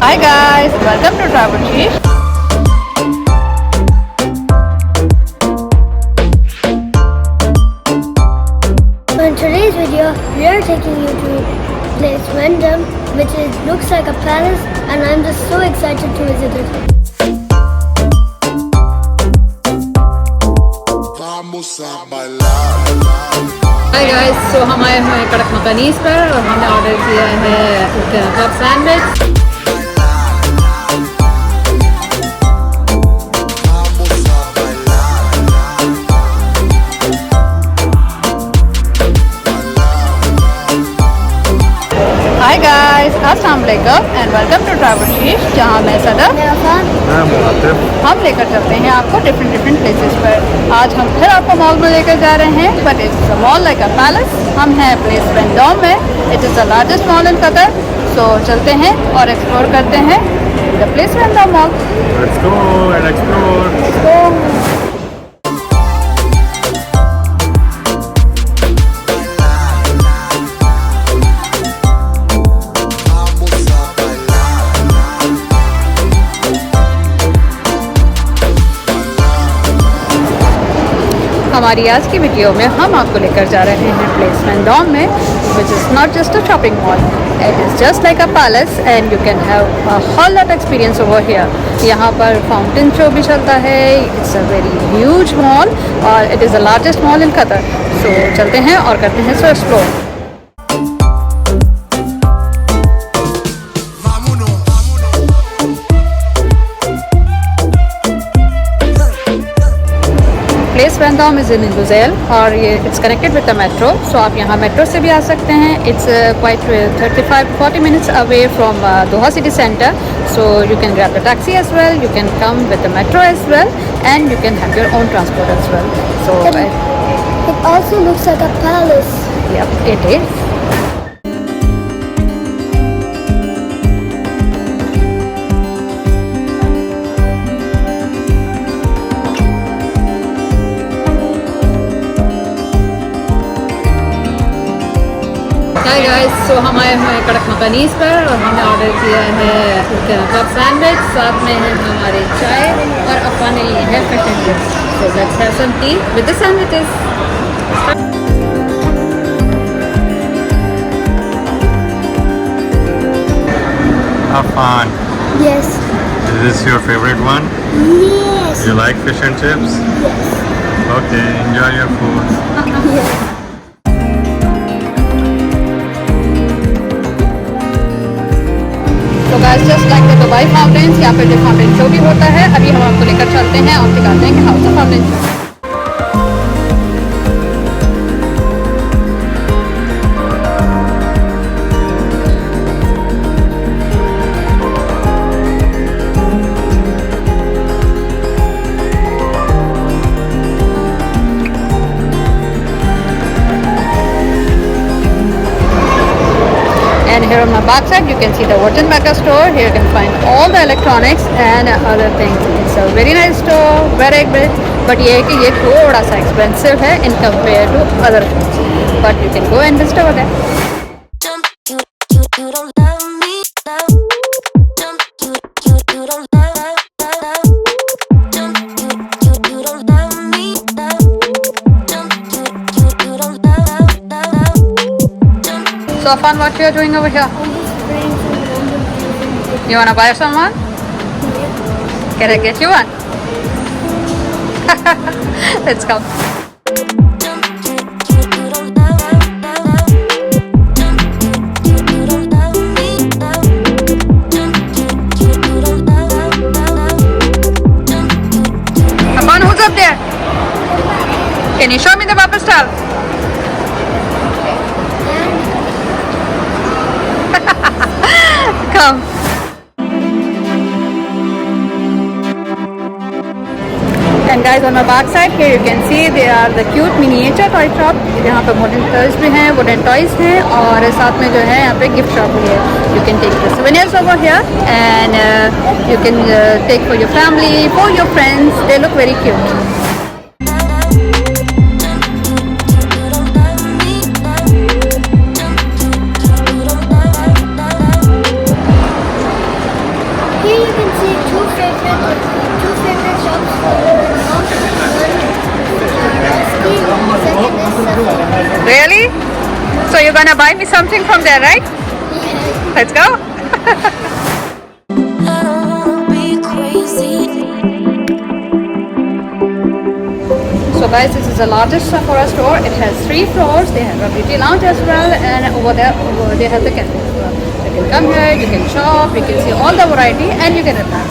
Hi guys, welcome to Travel Sheesh. In today's video, we are taking you to place Wyndham, which looks like a palace, and I'm just so excited to visit it. Hi guys, so हम आए हुए हैं कड़क मकानीस पर और हमने order किया है कप सैंडविच। Hi guys, अस्सलाम वालेकुम एंड वेलकम टू ट्रैवल शीश, जहाँ मैं सदर हम लेकर चलते हैं आपको डिफरेंट प्लेसेस पर। आज हम फिर आपको मॉल में लेकर जा रहे हैं, but it's a mall like a palace. हम हैं प्लेस वेंडोम में। It is the largest mall in Qatar. So चलते हैं और एक्सप्लोर करते हैं the Place Vendome mall. Let's go and explore. हमारी आज की वीडियो में हम आपको लेकर जा रहे हैं प्लेस वेंडोम में, which is not just a shopping mall, it is just like a palace and you can have a whole lot experience over here. यहाँ पर फाउंटेन शो भी चलता है। It's a very huge mall और it is the largest mall in Qatar. So चलते हैं और करते हैं so explore. Place Vendome is in Lusail और ये it's connected with the metro. So आप यहाँ मेट्रो से भी आ सकते हैं। It's quite 35-40 minutes away from Doha city centre. So you can grab the taxi as well, you can come with the metro as well and you can have your own transport as well. So It also looks like a palace. yep, it is. Hi guys, so हम आए हुए हैं कड़क मकानीस पर और हमने order किया है कप सैंडविच। साथ में है हमारे चाय और अफा ने लिए है fish and chips. So let's have some tea with the sandwiches. Afan, Yes. is this your favorite one? Yes. You like fish and chips? Yes. Okay, enjoy your food. Yes. तो guys, just like the Dubai fountains, यहाँ पे जो fountain show भी होता है। अभी हम आपको लेकर चलते हैं और दिखाते हैं कि how the fountain show. And here on my back side you can see the Virgin Mega store. Here you can find all the electronics and other things. It's a very nice store, very big, but ये है कि ये थोड़ा सा expensive है in compare to other things. But you can go and visit over there. You don't love me, love. You don't love, love. You don't love me, love. You don't love, love. So Afan, what you are doing over here? You wanna buy someone? Can I get you one? Let's go. Afan, who's up there? Can you show me the Papa style? Come. And guys, on my back side here you can see there are the cute miniature toy shop. यहाँ पे wooden toys भी हैं, wooden toys हैं और साथ में जो है यहाँ पे gift shop भी है. You can take the souvenirs over here and you can take for your family, for your friends. They look very cute. two favorite shops for mom. One second is Sephora. Really? So you're gonna buy me something from there, right? Yeah. Let's go. I don't wanna be crazy. So guys, this is the largest Sephora store. It has 3 floors. They have a beauty lounge as well, and over there they have the cafe as well. You can come here, you can shop, you can see all the variety, and you can relax.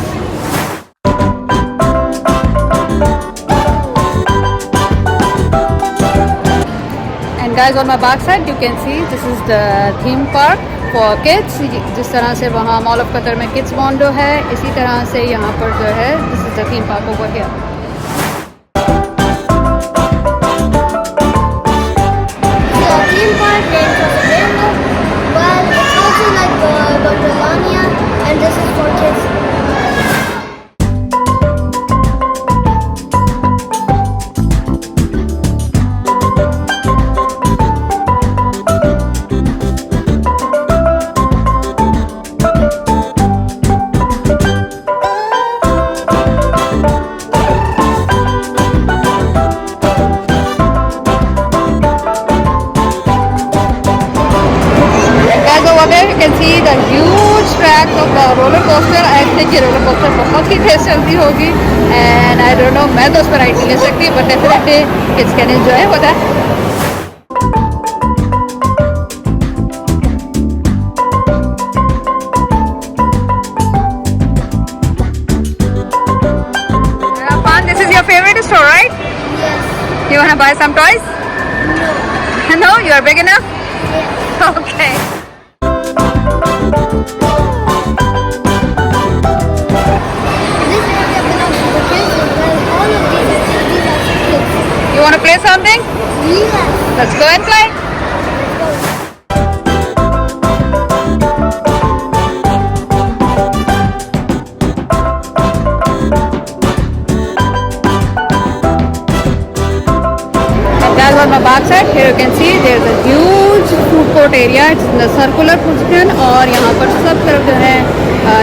And guys, on my back side you can see this is the theme park for kids. जिस तरह से वहाँ mall of Qatar में kids Mondo है, इसी तरह से यहाँ पर जो है this is the theme park over here. The theme park named for the rainbow. Well, it's also like the Melania, and this is for kids. Guys, over there you can see the huge track of the roller coaster. I think ये roller coaster बहुत ही तेज चलती होगी, and I don't know, मैं तो उस पर ride नहीं ले सकती, but definitely kids can enjoy with that. Fun. This is your favorite store, right? Yes. You wanna buy some toys? No. No, you are big enough. Yes. Okay. This area belongs to the kids, well, all of these activities are for kids. You wanna play something? Yes. Let's go and play. And guys, on my back side, here you can see there's a huge food court area. It's in the circular position, और यहाँ पर सब तरफ जो है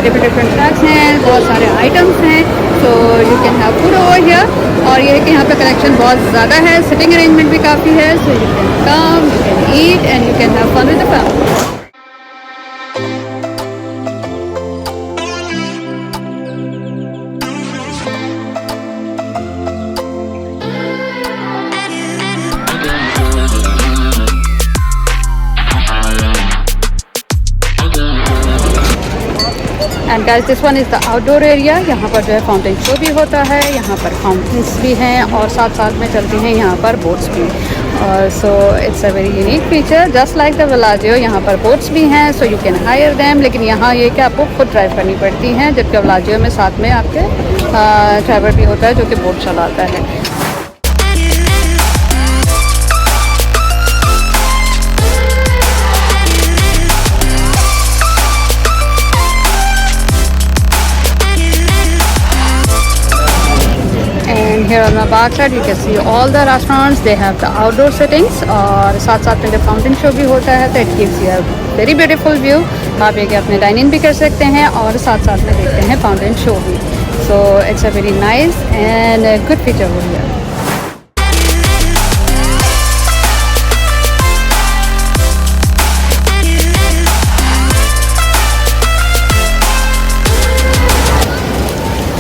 different tracks हैं, बहुत सारे items हैं. So you can have food over here. और ये है कि यहाँ पे collection बहुत ज़्यादा है, sitting arrangement भी काफ़ी है. So you can come, you can eat, and you can have fun with the family. And guys, this one is the outdoor area. यहाँ पर जो है फाउंटेन शो भी होता है, यहाँ पर फाउंटेन्स भी हैं, और साथ साथ में चलती हैं यहाँ पर बोट्स भी. So it's a very unique feature, just like the Villaggio. यहाँ पर बोट्स भी हैं, so you can hire them. लेकिन यहाँ ये कि आपको खुद ड्राइव करनी पड़ती हैं, जबकि विलाजियो में साथ में आपके ड्राइवर भी होता है जो कि बोट चलाता है. Here on my back side you can see all the restaurants. They have the outdoor sittings, और साथ साथ में जब फाउंटेन शो भी होता है तो it gives you a very beautiful view. आप ये कि अपने डाइन इन भी कर सकते हैं और साथ साथ में देखते हैं फाउंटेन शो भी. So it's a very nice and a good feature over here.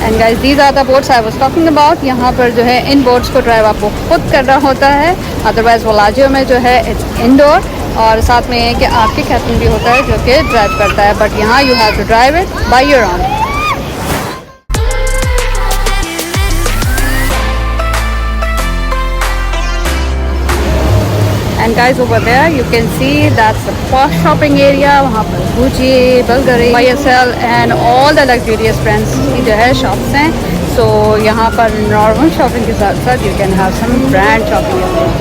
And guys, these are the boats I was talking about. यहाँ पर जो है इन बोट्स को ड्राइव आपको खुद करना होता है. अदरवाइज विलाजियो में जो है इट्स इंडोर, और साथ में ये कि आपके कैप्टन भी होता है जो कि ड्राइव करता है. बट यहाँ you have to drive it by your own. And guys, over there you can see that's the posh shopping area. वहाँ पर Gucci, Bulgari, YSL and all the luxurious brands की जो है shops हैं. So यहाँ पर normal shopping के साथ साथ you can have some brand shopping as well.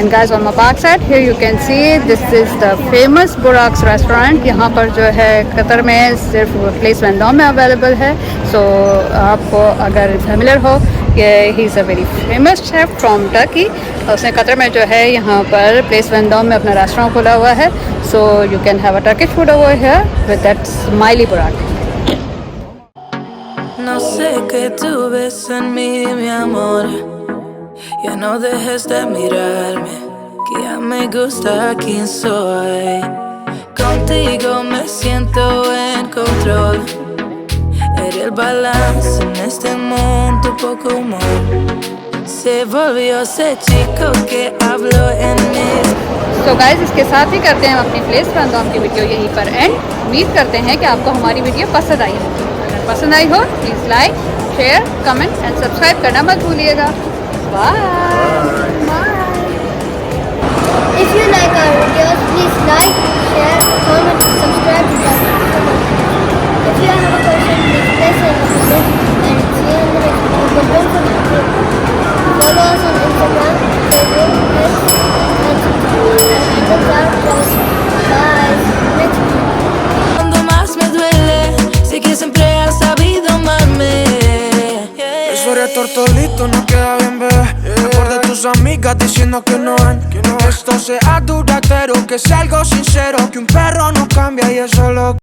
And And guys, on my back side here you can see this is the famous Burak's restaurant. यहाँ पर जो है कतर में सिर्फ प्लेस वेंडोम में अवेलेबल है. So आपको अगर फेमिलियर हो कि he is a very famous chef from Turkey. उसने कतर में जो है यहाँ पर प्लेस वेंडोम में अपना रेस्टोरेंट खोला हुआ है. So you can have a Turkish food over here with that smiley Burak. No sé qué tú ves en mí, mi amor. Ya no dejes de mirarme, que ya me gusta quién soy. Contigo me siento en control. Eres el balance en este mundo, poco humor. Se volvió ese chico que habló en mis. तो guys, इसके साथ ही करते हैं हम अपनी place Vendome की video यहीं पर एंड. उम्मीद करते हैं कि आपको हमारी वीडियो पसंद आई हो. अगर पसंद आई हो please like, share, comment and subscribe करना मत भूलिएगा. Bye. If you like our videos, please like, share, comment, subscribe to our channel. If you have a question, please place it in the comment and see you in the next video. But don't forget to follow us on Instagram, Facebook, and Bye. Next video. Cuando más me duele, sé que siempre has sabido amarme. Eso eres tortolito, no queda bien, bebé. Mejor de tus amigas diciendo que no ven. Esto sea duradero, que sea algo sincero. Que un perro no cambia y eso lo